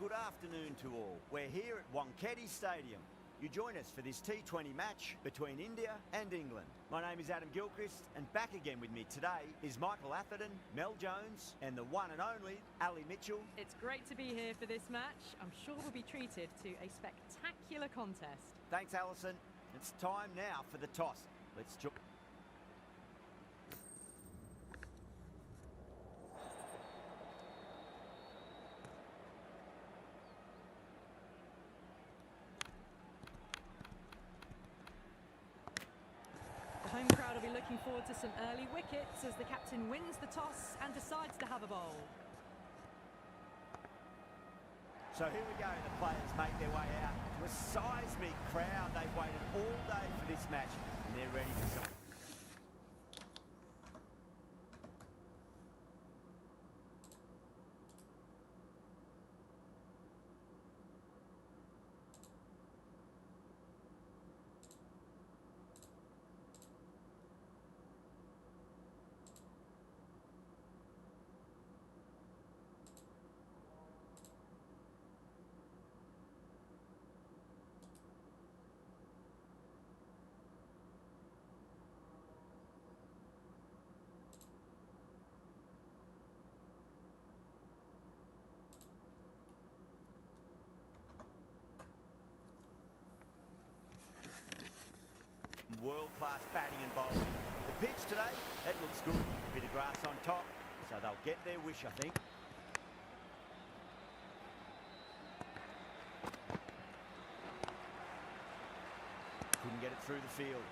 Good afternoon to all. We're here at Wankhede Stadium. You join us for this T20 match between India and England. My name is Adam Gilchrist, and back again with me today is Michael Atherton, Mel Jones, and the one and only Ali Mitchell. It's great to be here for this match. I'm sure we'll be treated to a spectacular contest. Thanks, Alison. It's time now for the toss. Let's join. The home crowd will be looking forward to some early wickets as the captain wins the toss and decides to have a bowl. So here we go, the players make their way out to a seismic crowd. They've waited all day for this match and they're ready for some. World-class batting and bowling. The pitch today, that looks good. A bit of grass on top, so they'll get their wish, I think. Couldn't get it through the field.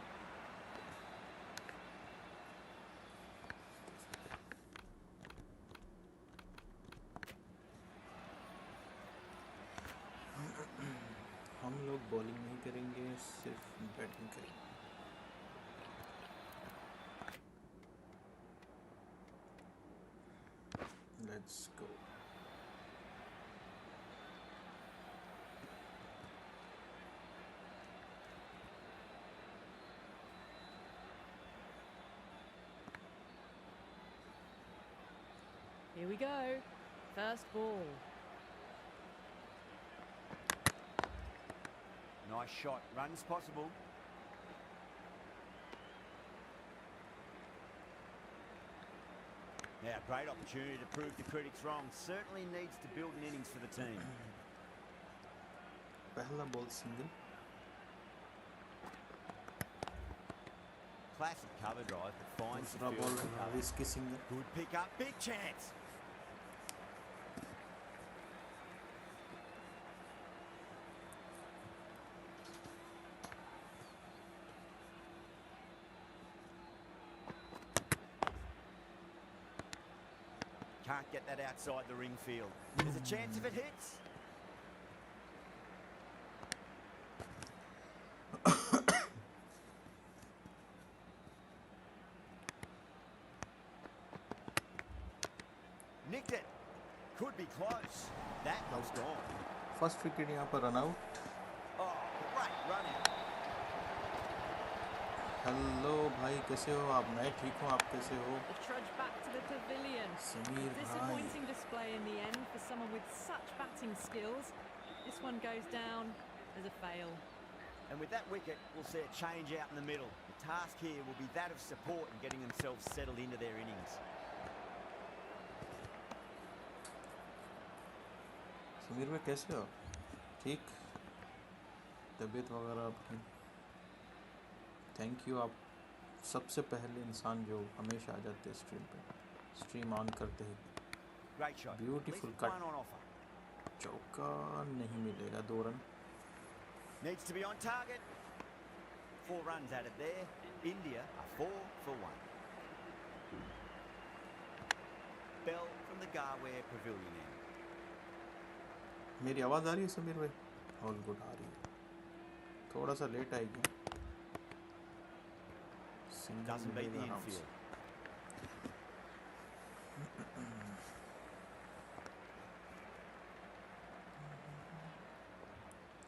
हम लोग bowling नहीं करेंगे, सिर्फ batting करेंगे. Let's go. Here we go. First ball. Nice shot. Runs possible. Now, great opportunity to prove the critics wrong. Certainly needs to build an innings for the team. पहला ball single. Classic cover drive that finds the दूसरा field. Ball Haris की single. Good pick up. Big chance. Can't get that outside the ring field. There's a chance if it hits. Nicked it. Could be close. That was gone. First wicket यहाँ पर run out. Oh, great run out. Hello भाई, कैसे हो आप? मैं ठीक हूँ, आप कैसे हो? The trudge back to the pavilion. Sameer भाई. Disappointing display in the end for someone with such batting skills. This one goes down as a fail. And with that wicket, we'll see a change out in the middle. The task here will be that of support and getting themselves settled into their innings. Sameer भाई कैसे हो? ठीक? तबीयत वगैरह आपकी? Thank you. आप सबसे पहले इंसान जो हमेशा आ जाते हैं स्ट्रीम पे, स्ट्रीम ऑन करते ही. Great shot. Beautiful At least cut. one on offer. चौका नहीं मिलेगा. 2 run. Needs to be on target. 4 runs added there. India are 4 for 1. Bell from the Garware Pavilion end. मेरी आवाज़ आ रही है समीर भाई? ऑल गुड आ रही है. थोड़ा सा लेट आएगी. Doesn't beat the infield.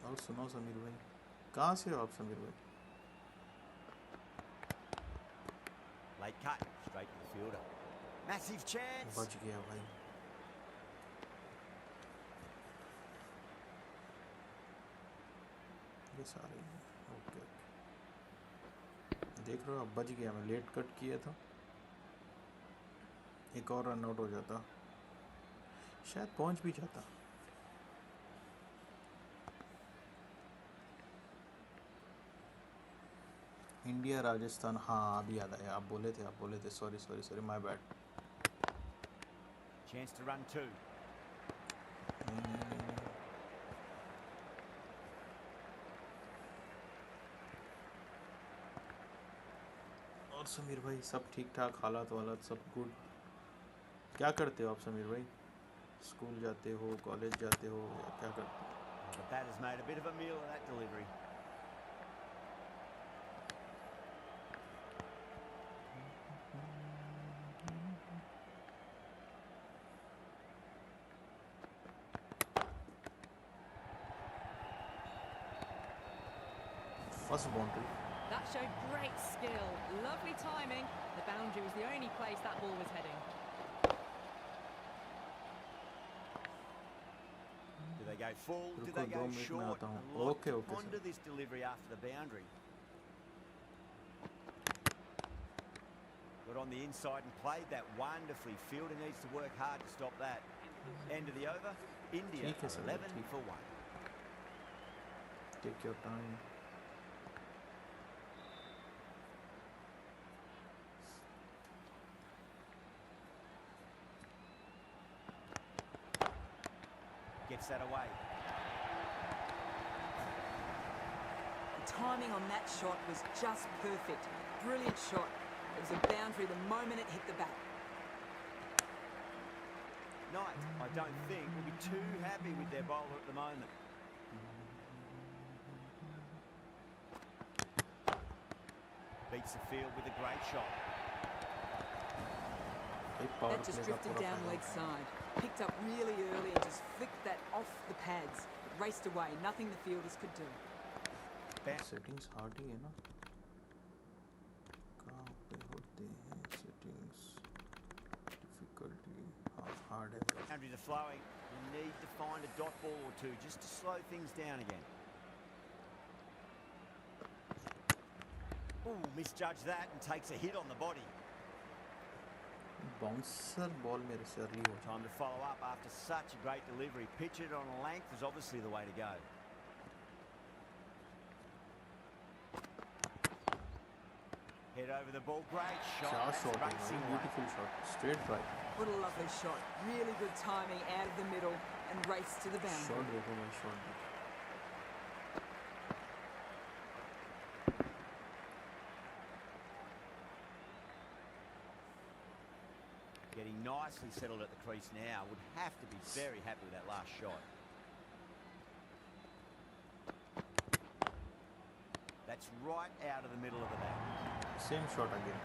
और सुनो समीर भाई, कहाँ से हो आप समीर भाई? Late cut, straight to the fielder. Massive chance. बच गया भाई. वापस आ रही है। ओके देख रहे हो, अब बच गया। मैं लेट कट किया था, एक और रन आउट हो जाता, शायद पहुंच भी जाता। इंडिया राजस्थान, हाँ अभी याद आया, आप बोले थे। Sorry my bad. Chance to run two. नहीं। और समीर भाई सब ठीक ठाक, हालात वालात सब गुड? क्या करते हो आप समीर भाई? स्कूल जाते हो, कॉलेज जाते हो, या क्या करते हो? The batter's made a bit of a meal of that delivery. First boundary. That showed great skill. Lovely timing. The boundary was the only place that ball was heading. Do they go full? Do रुको they 2 go minute में short? आता हूँ। A lot okay to okay ponder sir. this delivery after the boundary. Got on the inside and played that wonderfully. Fielder needs to work hard to stop that. End of the over. India ठीक है are sir, 11 ठीक। for 1. Take your time. Gets that away. The timing on that shot was just perfect. Brilliant shot. It was a boundary the moment it hit the bat. Knight, I don't think, will be too happy with their bowler at the moment. Beats the field with a great shot. एक power That just play का drifted पूरा down फायदा leg उठाया। side. Picked up really early and just flicked that off the pads. It raced away. Nothing the fielders could do. Settings hard ही है ना? कहाँ पे होते हैं सेटिंग्स? डिफिकल्टी हार्ड है। Boundaries are flowing. You need to find a dot ball or two just to slow things down again. Ooh, misjudged that and takes a hit on the body. Bouncer ball मेरे से early हो Time to follow up after such a great delivery. Pitch it on a length is obviously the way to go. Head over the ball. Great shot. क्या That's shot है भाई, racing away. Beautiful shot, straight drive. What a lovely shot. Really good timing out of the middle and raced to the boundary. Shot देखो भाई, shot देखो। Getting nicely settled at the crease now. Would have to be very happy with that last shot. That's right out of the middle of the bat. Same shot again.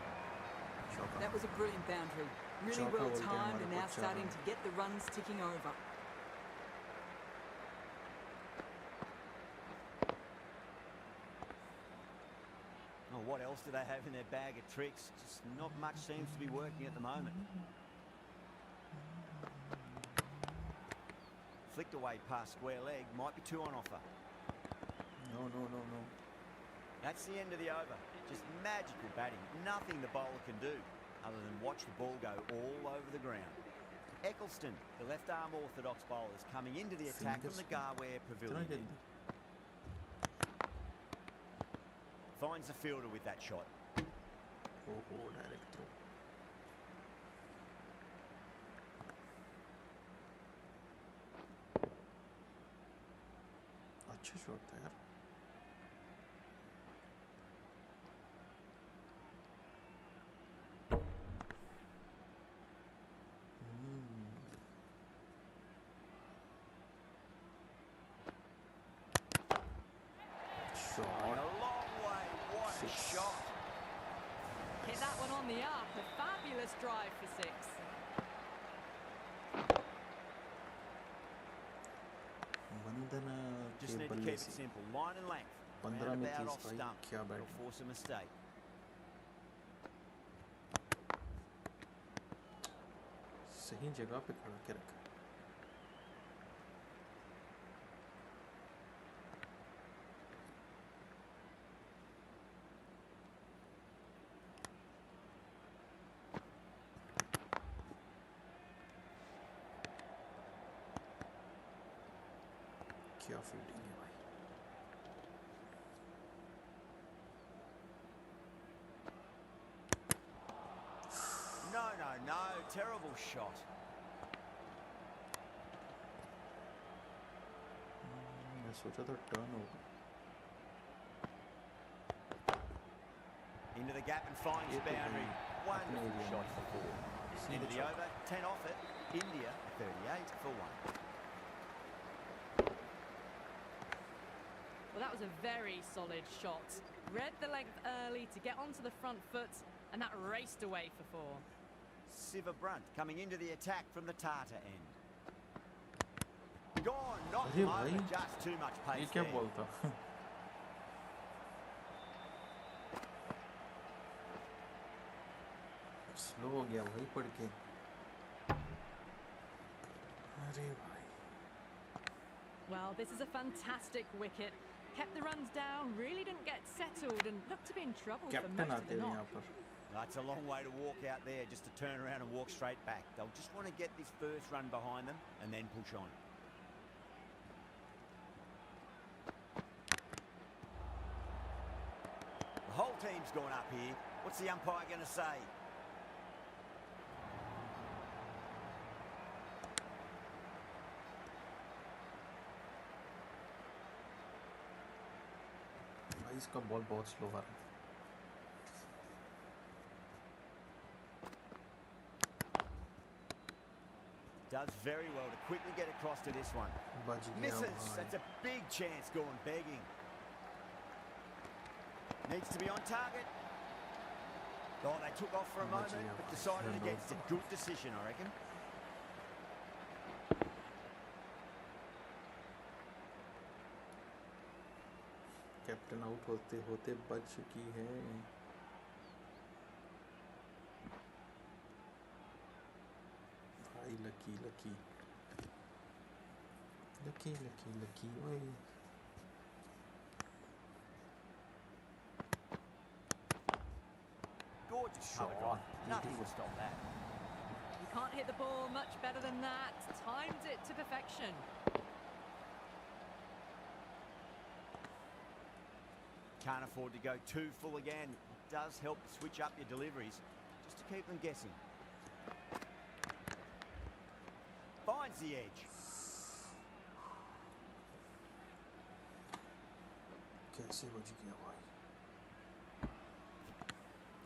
That was a brilliant boundary. Really Chopper well बोलते हैं timed हमारे and को, now starting chopper। to get the runs ticking over. Oh, what else do they have in their bag of tricks? Just not much seems to be working at the moment. Flicked away past square leg. Might be two on offer. No. That's the end of the over. Just magical batting. Nothing the bowler can do other than watch the ball go all over the ground. Eccleston, the left-arm orthodox bowler, is coming into the attack from the Garware Pavilion. इतना end. जल्दी? Finds the fielder with that shot. ओहो, direct throw. अच्छा shot था यार। Going shot a long way. What a Six. shot. Hit that one on the up. A fabulous drive for 6. Vandana Just के need to बल्ले keep it से simple. Line and length. 15 में Roundabout 30 off भाई, stump. क्या It'll batting. force a mistake. सही जगह पे खड़ा के रखा। क्या फील्डिंग है भाई. No, terrible shot. मैं सोचा था टर्न होगा. Into the gap and finds ये तो boundary. भाई अपने Wonderful एरिया shot में. for four. Into the over, 10 off it. India 38 for 1. Well, that was a very solid shot. Read the length early to get onto the front foot, and that raced away for four. Siva Brunt coming into the attack from the Tata end. Gone, knocked अरे him over, भाई, just too much ये pace क्या there. Ball था. Slow हो गया भाई पढ़ के. अरे भाई. Well, this is a fantastic wicket. Kept the runs down, really didn't get settled, and looked to be in trouble for captain most of आते the हुए knock. यहाँ पर. That's a long way to walk out there just to turn around and walk straight back. They'll just want to get this first run behind them and then push on. The whole team's gone up here. What's the umpire going to say? भाई इसका ball बहुत slow आ रहा है. Does very well to quickly get across to this one. बच गया Misses. भाई. That's a big chance going begging. Needs to be on target. Oh, they took off for a Bach moment, gaya but bhai. decided Run against it. out. Good decision, I reckon. Captain out होते होते बच चुकी है. भाई lucky lucky lucky lucky lucky ओए. Gorgeous cover Shot. drive. Nothing Beautiful. will stop that. You can't hit the ball much better than that. Timed it to perfection. Can't afford to go too full again. It does help to switch up your deliveries, just to keep them guessing. Finds the edge. कैसे बच गया भाई.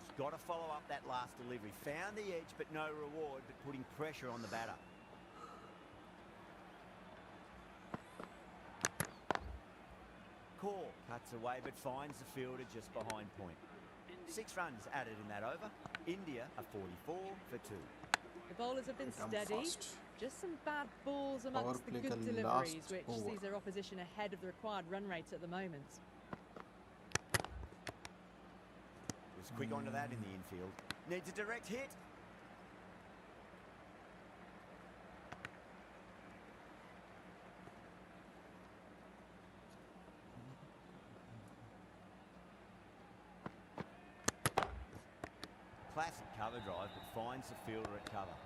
He's got to follow up that last delivery. Found the edge, but no reward, but putting pressure on the batter. Core cuts away, but finds the fielder just behind point. 6 runs added in that over. India are 44 for 2. The bowlers have been Come steady. fast. Just some bad balls amongst the play good ka deliveries, last which over. sees their opposition ahead of the required run rate at the moment. Was quick onto that in the infield. Needs a direct hit. Classic cover drive, but finds the fielder at cover.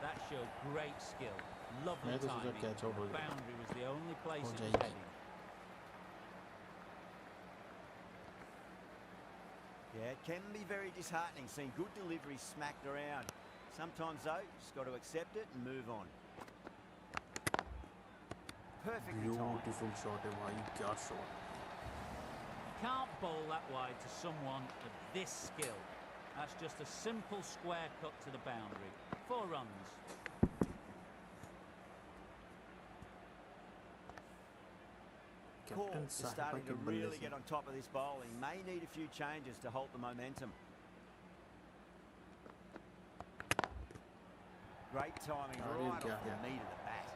That showed great skill. Lovely मैं तो सोचा timing. catch out हो The जाएगा. boundary was the only place हो it was जाएगी. heading. Yeah, it can be very disheartening seeing good deliveries smacked around. Sometimes though, you just got to accept it and move on. Perfectly timed. Beautiful shot है भाई. क्या shot. You can't bowl that wide to someone of this skill. That's just a simple square cut to the boundary. 4 runs. Core captain is साहिबा starting के to बल्ले really से. get on top of this bowling. May need a few changes to halt the momentum. Great timing अरे right क्या off the है. meat of the bat.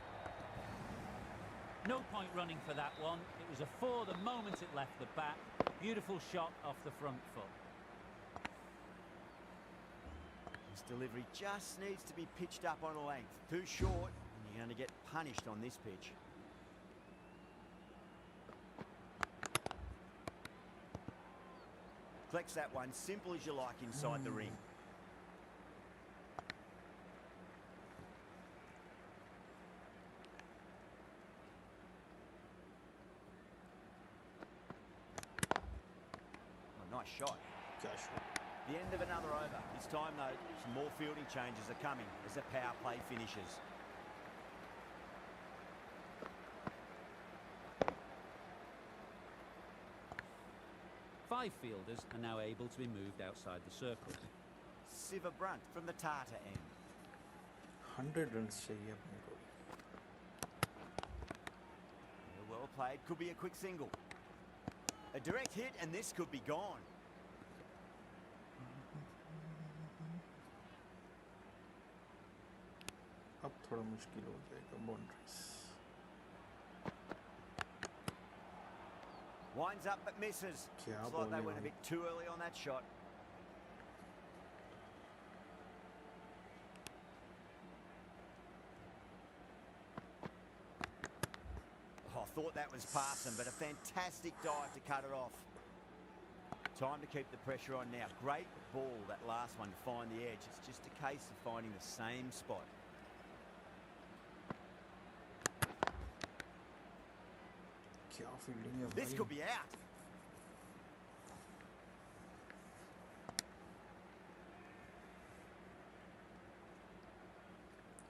No point running for that one. It was a 4 the moment it left the bat. Beautiful shot off the front foot. This delivery just needs to be pitched up on a length. Too short, and you're going to get punished on this pitch. Flex that one, simple as you like inside the ring. shot. क्या shot. The end of another over. This time, though, some more fielding changes are coming as the power play finishes. Five fielders are now able to be moved outside the circle. Siva Brunt from the Tata end. 100 runs चाहिए अपने को. Well played. Could be a quick single. A direct hit, and this could be gone. अब थोड़ा मुश्किल हो जाएगा boundaries. Winds up but misses. क्या Looks like they bowling went a भाई. bit too early on that shot. Oh, I thought that was passing, but a fantastic dive to cut it off. Time to keep the pressure on now. Great ball, that last one, to find the edge. It's just a case of finding the same spot. क्या fielding है This भाई. could be out.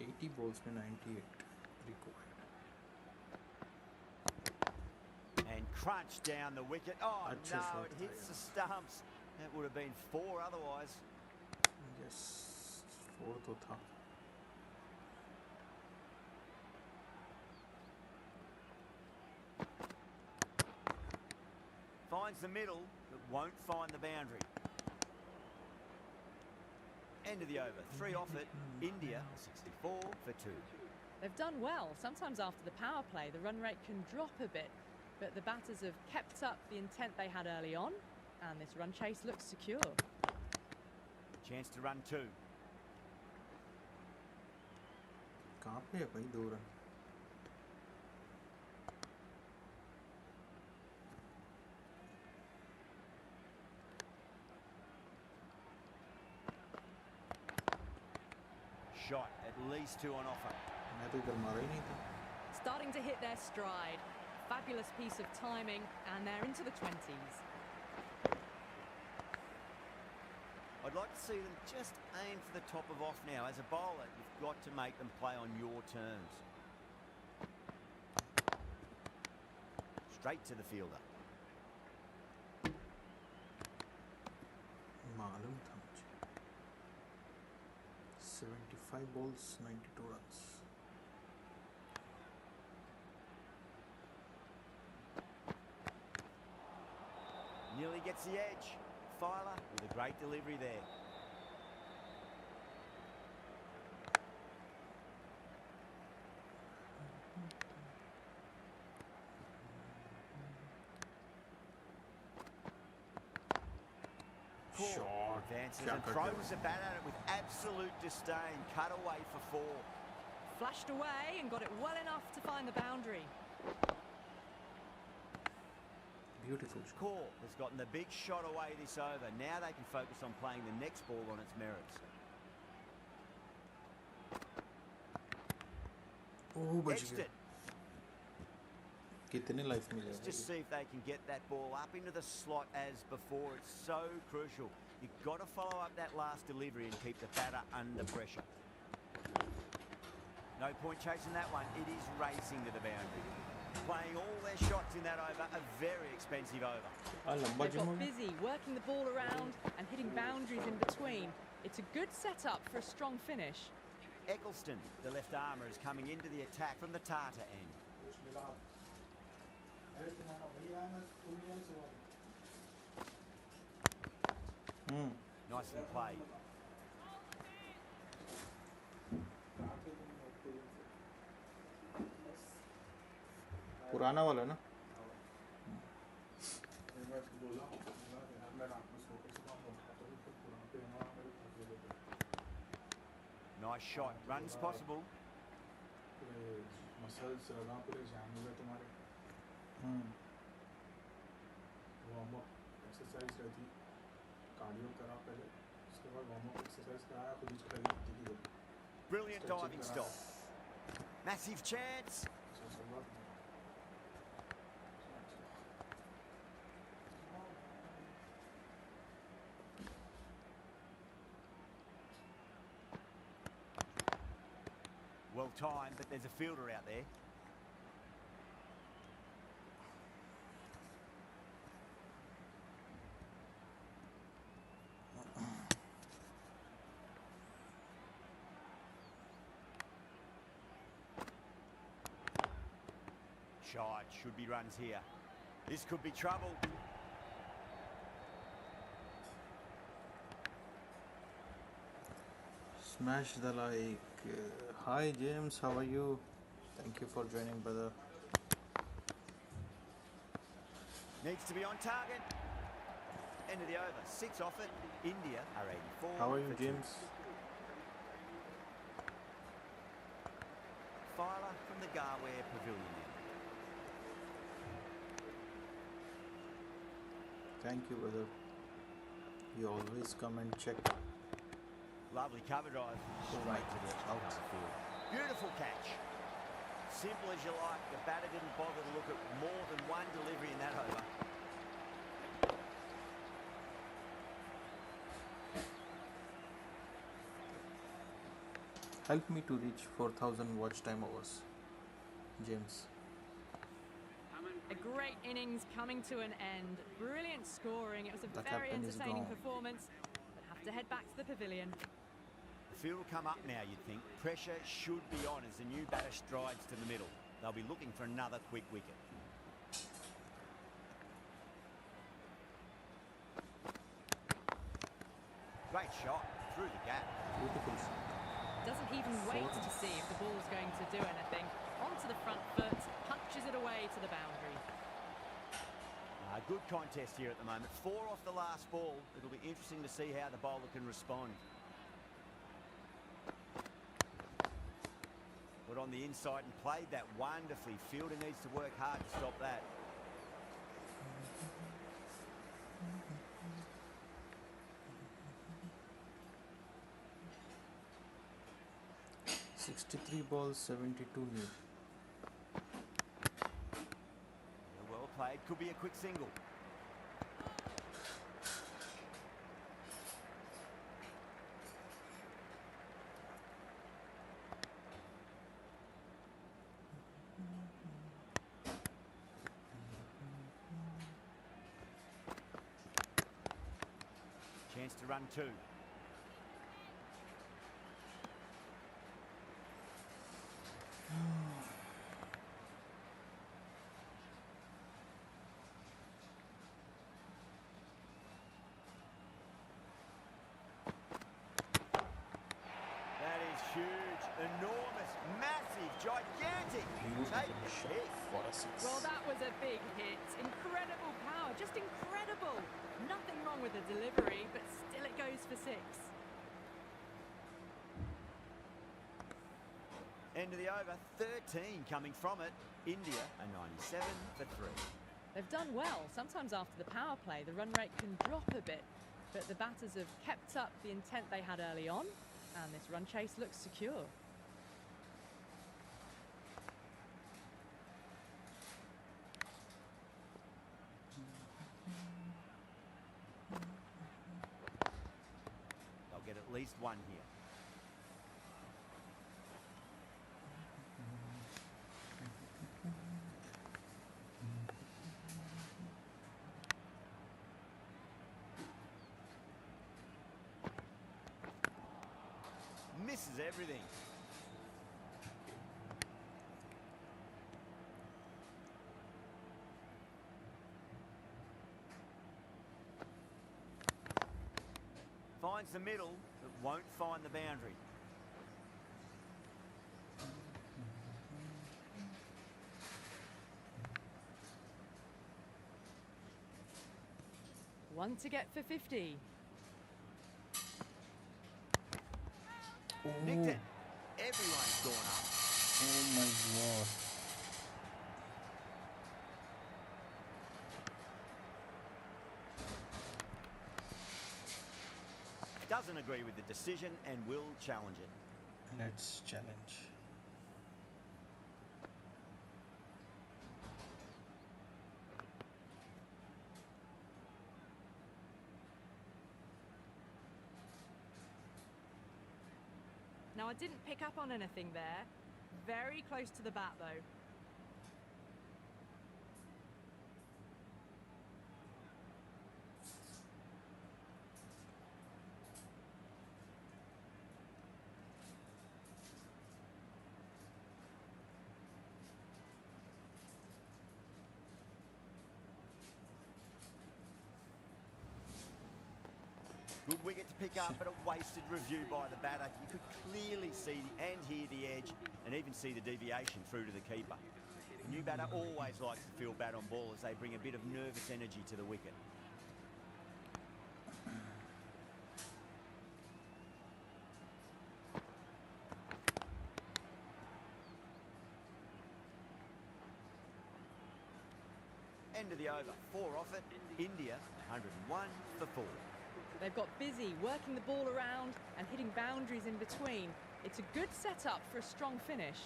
Eighty balls में 98 record. And crunched down the wicket. Oh, अच्छा no, shot it था hits यार. the stumps. That would have been 4 otherwise. Yes 4 तो था. Finds the middle, but won't find the boundary. End of the over. 3 off it. India 64 for 2. They've done well. Sometimes after the power play, the run rate can drop a bit, but the batters have kept up the intent they had early on, and this run chase looks secure. Chance to run 2. कहाँ पे है भाई 2 run. Shot. At least 2 on offer. मैं तो इधर मारा ही नहीं था. Starting to hit their stride. Fabulous piece of timing, and they're into the 20s. I'd like to see them just aim for the top of off now. As a bowler, you've got to make them play on your terms. Straight to the fielder. मालूम था मुझे. 75 balls 92 runs. Nearly gets the edge. Filer with a great delivery there. Shot. Advances क्या and कर throws दिया. the bat at it with absolute disdain. Cut away for 4. Flashed away and got it well enough to find the boundary. Beautiful shot. Core has gotten the big shot away this over. Now they can focus on playing the next ball on its merits. ओह बच Edged गया. it. कितने life Let's मिलेगा. just see if they can get that ball up into the slot as before. It's so crucial. You've got to follow up that last delivery and keep the batter under pressure. No point chasing that one. It is racing to the boundary. Playing all their shots in that over, a very expensive over. लंबा They've जमा got busy working the ball around and hitting boundaries in between. It's a good setup for a strong finish. Eccleston, the left armour, is coming into the attack from the Tata end. Nicely played. पुराना वाला ना. Nice shot. Runs possible. Muscles लगा पूरे जाम हो गए तुम्हारे. Warm up exercise रहती, cardio करा पहले, उसके बाद वार्म अप एक्सरसाइज कराया, खुद ही चला गया. Brilliant Stretching diving kara. stop. Massive chance. additional time, but there's a fielder out there. Shot, should be runs here. This could be trouble. Smash the like. Hi James, how are you? Thank you for joining, brother. Needs to be on target. End of the over. 6 off it. India are 84. How are you, for 2. James? Filer from the Garware Pavilion. Thank you, brother. You always come and check. Lovely cover drive. Straight to the outfield. Beautiful catch. Simple as you like. The batter didn't bother to look at more than one delivery in that over. Help me to reach 4,000 watch time hours, James. A great innings coming to an end. Brilliant scoring. It was a The very captain is entertaining gone. performance. But have to head back to the pavilion. The field will come up now, you'd think. Pressure should be on as the new batter strides to the middle. They'll be looking for another quick wicket. Great shot through the gap. Beautiful. Doesn't even wait to see if the ball's going to do anything. Onto the front foot, punches it away to the boundary. Good contest here at the moment. 4 off the last ball. It'll be interesting to see how the bowler can respond. Put on the inside and played that wonderfully. Fielder needs to work hard to stop that. "63 balls, 72 need." Well played. Could be a quick single. Chance to run 2. That is huge, enormous, massive, gigantic. Take the hit. For a 6. Well, that was a big hit. Incredible power, just incredible. Nothing wrong with the delivery, but still it goes for 6. End of the over, 13 coming from it. India a 97 for 3. They've done well. Sometimes after the power play, the run rate can drop a bit, but the batters have kept up the intent they had early on, and this run chase looks secure. They'll get at least 1 here. Misses everything. Finds the middle, but won't find the boundary. One to get for 50. Nicked it. Everyone's gone up. Oh my god. Doesn't agree with the decision and will challenge it. Let's challenge. Now, I didn't pick up on anything there, very close to the bat though. Good wicket to pick up, but a wasted review by the batter. You could clearly see and hear the edge and even see the deviation through to the keeper. The new batter always likes to feel bat on ball as they bring a bit of nervous energy to the wicket. End of the over, 4 off it. India 101 for 4. They've got busy working the ball around and hitting boundaries in between. It's a good setup for a strong finish.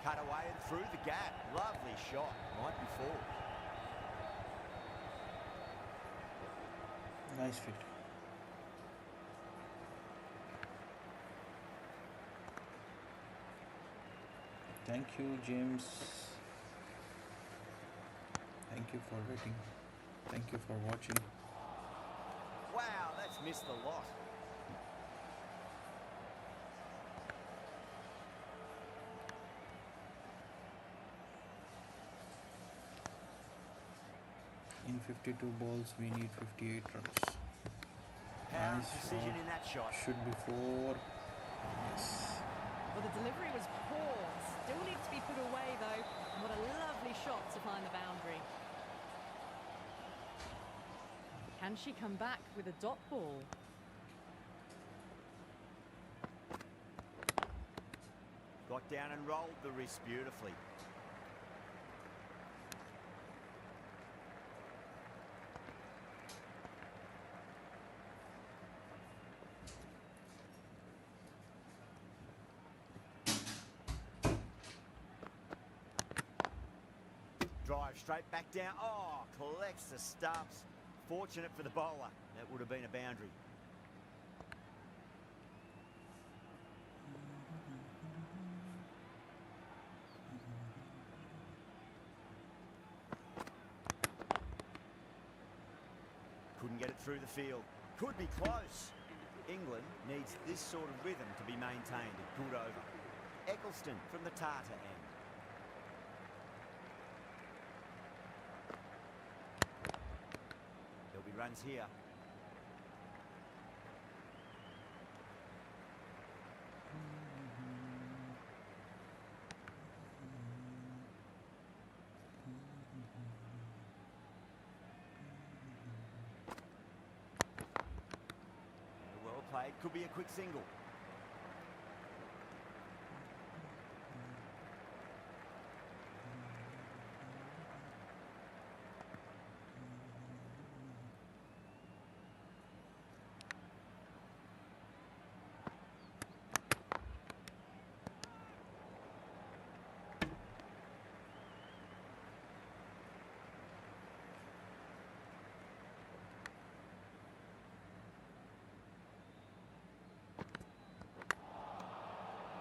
Cut away and through the gap. Lovely shot. Might be 4. Nice fit. Thank you, James. Thank you for waiting. Thank you for watching. Wow, that's missed a lot. In 52 balls, we need 58 runs. Power Nice precision shot. in that shot. Should be 4. Yes. Well, the delivery was poor. Still needs to be put away though. And what a lovely shot to find the boundary. Can she come back with a dot ball? Got down and rolled the wrist beautifully. Drive straight back down. Oh, collects the stumps. Fortunate for the bowler. That would have been a boundary. Couldn't get it through the field. Could be close. England needs this sort of rhythm to be maintained. A good over. Eccleston from the Tartar end. There'll be runs here. Well played. Could be a quick single.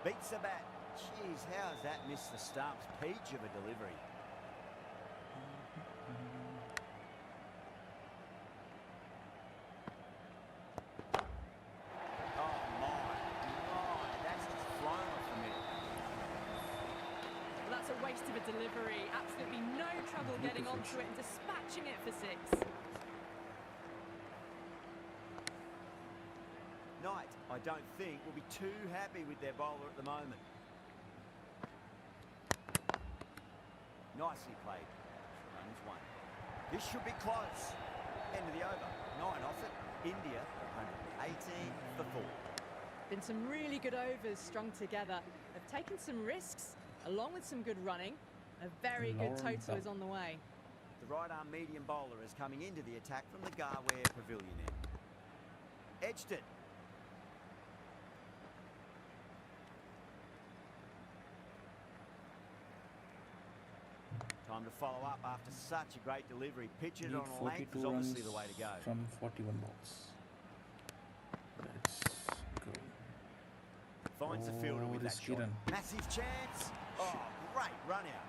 Beats the bat. Jeez, how has that missed the stumps? Peach of a delivery. Oh my, that's just flown off the middle. Well, that's a waste of a delivery. Absolutely no trouble getting onto it and dispatching it for 6. Knight, I don't think, will be too happy with their bowler at the moment. Nicely played. Runs 1. This should be close. End of the over. 9 off it. India 118 for 4. Been some really good overs strung together. They've taken some risks along with some good running. A very good total is on the way. The right arm medium bowler is coming into the attack from the Garware Pavilion end. Edged it. Time to follow up after such a great delivery. Pitch it Need on a length is 42 obviously runs the way to go. from 41 balls. Let's go. Finds the fielder with that risky shot. run. Massive chance. Oh, great run out.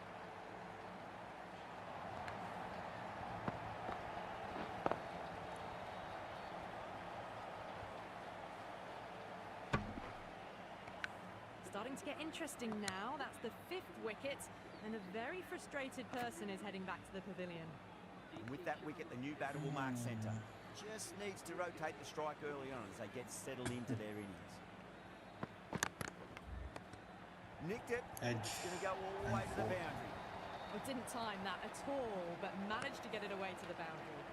Starting to get interesting now. That's the 5th wicket, and a very frustrated person is heading back to the pavilion. And with that wicket, the new batter will mark centre. Just needs to rotate the strike early on as they get settled into their innings. Nicked it. Edge. It's going to go all the way to the boundary. Well, didn't time that at all, but managed to get it away to the boundary.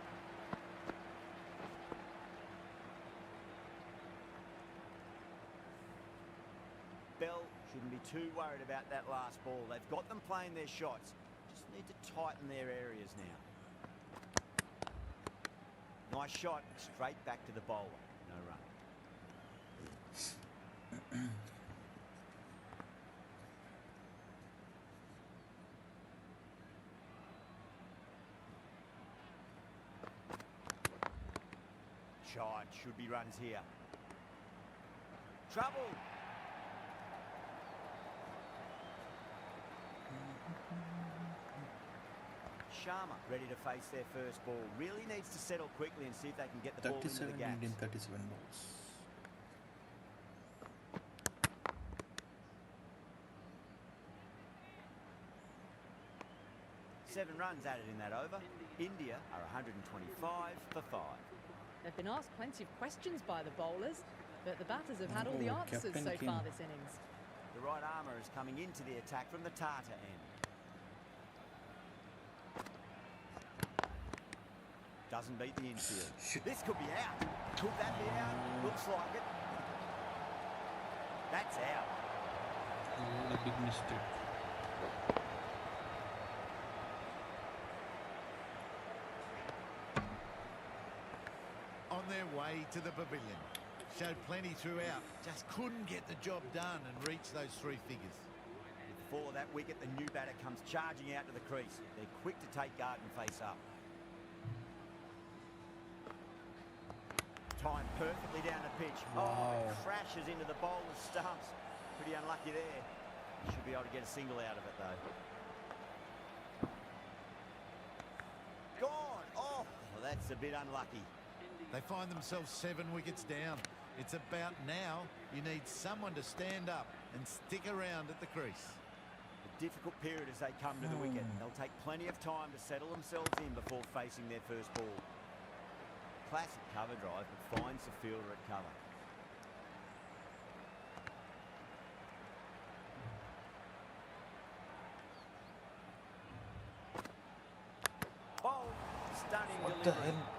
Bell shouldn't be too worried about that last ball. They've got them playing their shots. Just need to tighten their areas now. Nice shot. Straight back to the bowler. No run. Shot. Should be runs here. Trouble. Sharma ready to face their first ball. Really needs to settle quickly and see if they can get the ball into the 37 gaps. Indian 37 balls. Seven runs added in that over. India are 125 for 5. They've been asked plenty of questions by the bowlers, but the batters have had all the Oh, answers Captain so King. far this innings. The right armour is coming into the attack from the Tata end. Doesn't beat the infield. Shit. This could be out. Could that be out? Looks like it. That's out. What a big mistake. On their way to the pavilion. Showed plenty throughout. Just couldn't get the job done and reach those 3 figures. Before that wicket, the new batter comes charging out to the crease. They're quick to take guard and face up. Timed perfectly down the pitch. Oh, Wow. it crashes into the bowler's stumps. Pretty unlucky there. Should be able to get a single out of it, though. Gone! Oh, well, that's a bit unlucky. They find themselves 7 wickets down. It's about now you need someone to stand up and stick around at the crease. A difficult period as they come to the wicket. They'll take plenty of time to settle themselves in before facing their first ball. Classic cover drive, but finds the fielder at cover. Oh, stunning What the delivery. hell?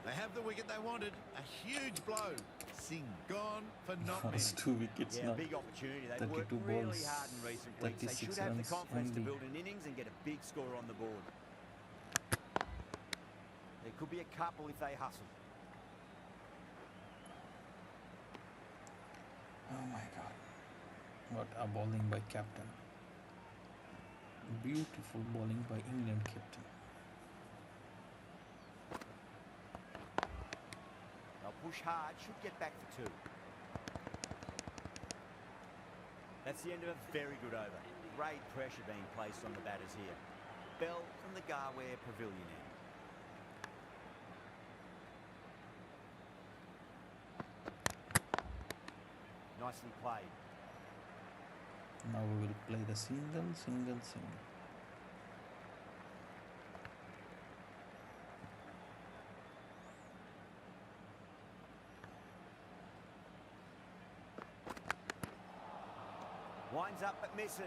They have the wicket they wanted. A huge blow. Singh gone for not many. First 2 wickets Yeah, now. big opportunity. They've worked 32 really balls, hard in recent weeks. They 36 should have the runs confidence to only. build an innings and get a big score on the board. There could be a couple if they hustle. Oh my god. What a bowling by captain. Beautiful bowling by England captain. They'll push hard, should get back for 2. That's the end of a very good over. Great pressure being placed on the batters here. Bell from the Garware Pavilion end. Nicely played. Now we will play the single. Winds up but misses.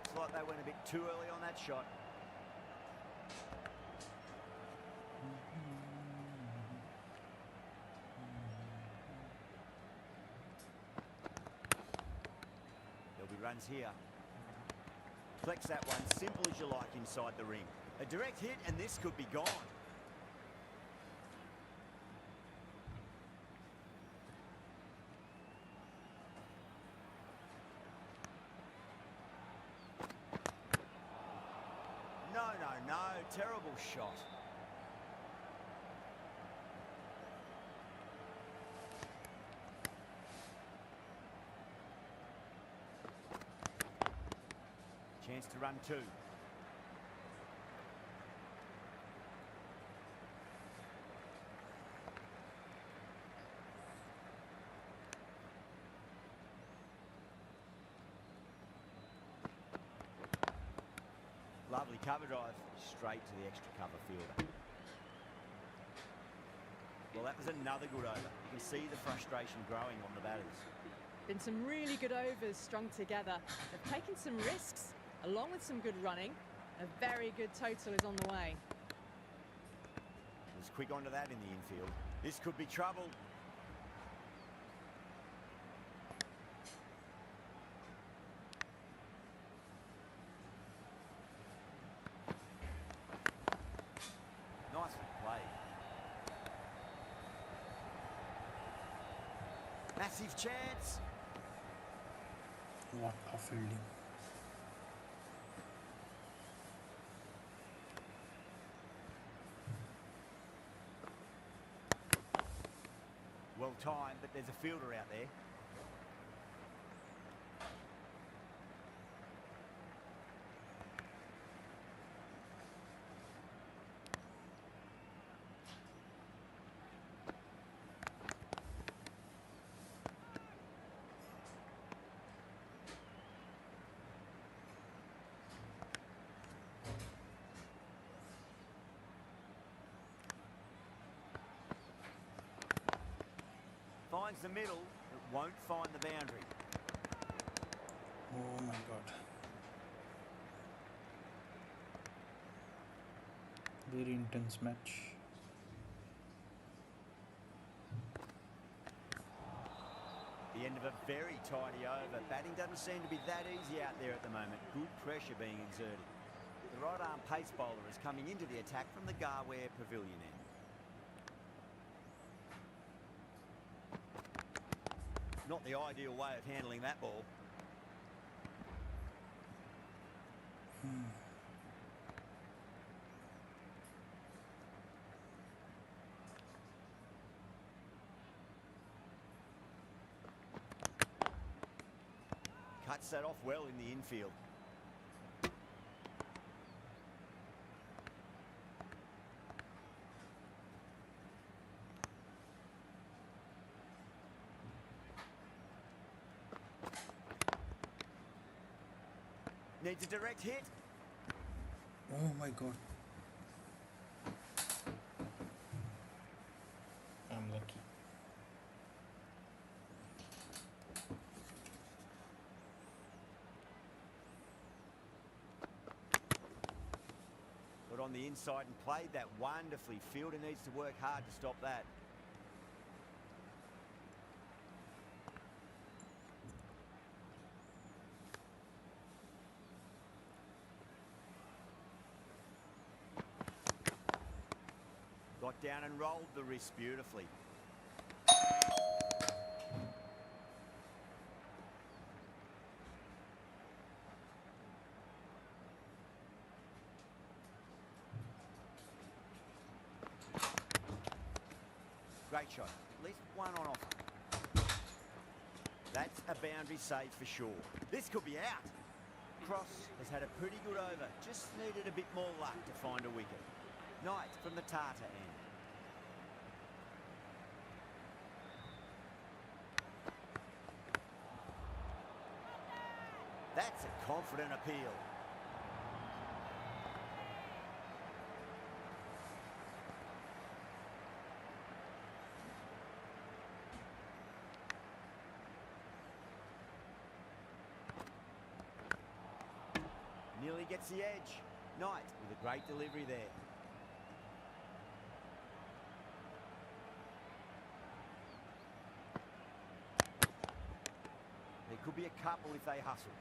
It's like they went a bit too early on that shot. There'll be runs here. Flex that one, simple as you like inside the ring. A direct hit and this could be gone. No, terrible shot. Chance to run two. Lovely cover drive, straight to the extra cover fielder. Well, that was another good over. You can see the frustration growing on the batters. Been some really good overs strung together. They've taken some risks, along with some good running. A very good total is on the way. Was quick onto that in the infield. This could be trouble. Nicely played. Massive chance. What a fielding. Well timed, but there's a fielder out there. Finds the middle, but won't find the boundary. Oh my god. Very intense match. The end of a very tidy over. Batting doesn't seem to be that easy out there at the moment. Good pressure being exerted. The right arm pace bowler is coming into the attack from the Garware Pavilion end. Not the ideal way of handling that ball. Cuts that off well in the infield. Needs a direct hit. Oh my god. I'm lucky. Got on the inside and played that wonderfully. Fielder needs to work hard to stop that. Got down and rolled the wrist beautifully. Great shot. At least one on offer. That's a boundary save for sure. This could be out. Cross has had a pretty good over. Just needed a bit more luck to find a wicket. Knight from the Tata end. That's a confident appeal. Nearly gets the edge. Knight with a great delivery there. There could be a couple if they hustle.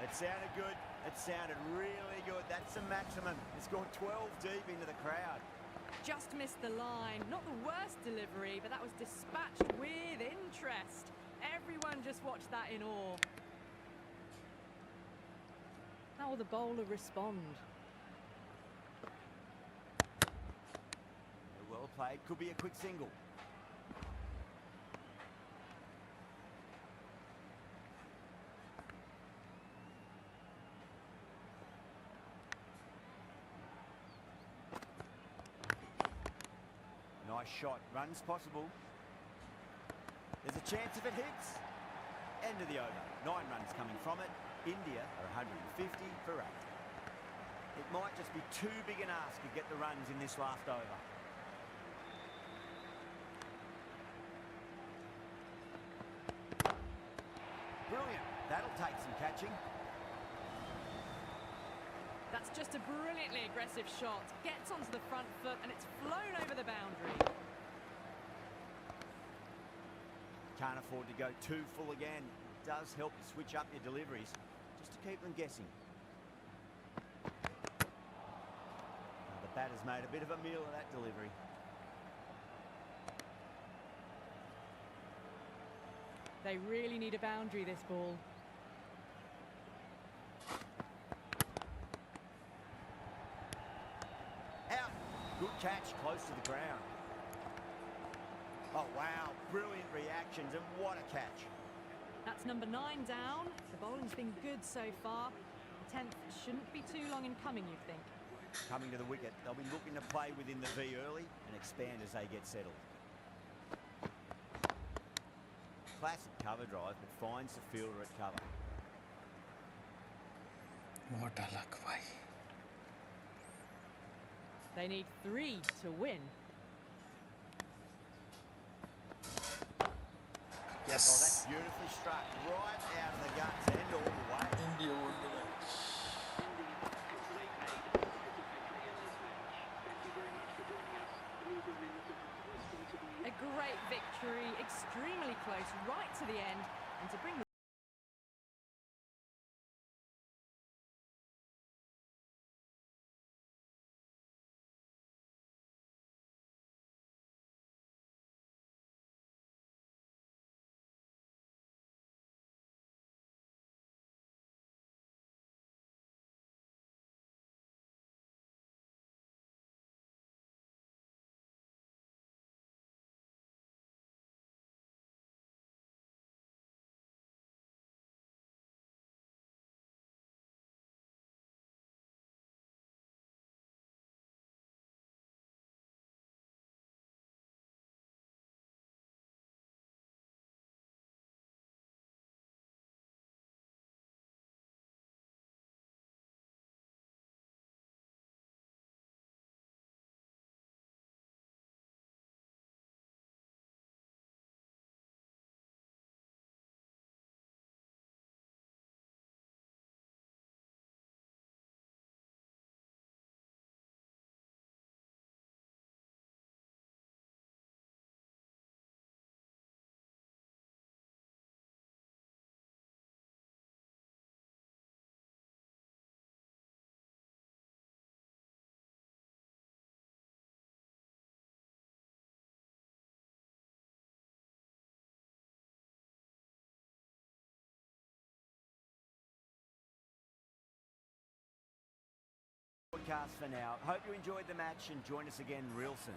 It sounded good. It sounded really good. That's the maximum. It's gone 12 deep into the crowd. Just missed the line. Not the worst delivery, but that was dispatched with interest. Everyone just watched that in awe. How will the bowler respond? Well played. Could be a quick single. Nice shot. Runs possible. There's a chance if it hits. End of the over. 9 runs coming from it. India are 150 for 8. It might just be too big an ask to get the runs in this last over. Brilliant. That'll take some catching. That's just a brilliantly aggressive shot. Gets onto the front foot and it's flown over the boundary. Can't afford to go too full again. It does help you switch up your deliveries just to keep them guessing. Now the batter's made a bit of a meal of that delivery. They really need a boundary, this ball. Out. Good catch, close to the ground. Oh, wow. Brilliant reactions, and what a catch. That's number 9 down. The bowling's been good so far. The 10th shouldn't be too long in coming, you think. Coming to the wicket, they'll be looking to play within the V early and expand as they get settled. Classic cover drive, but finds the fielder at cover. What a luck, bhai. They need 3 to win. Oh, that's beautifully struck. Right out of the guts and all the way. India won the match. A great victory, extremely close, right to the end, and to bring the Broadcast for now. Hope you enjoyed the match and join us again real soon.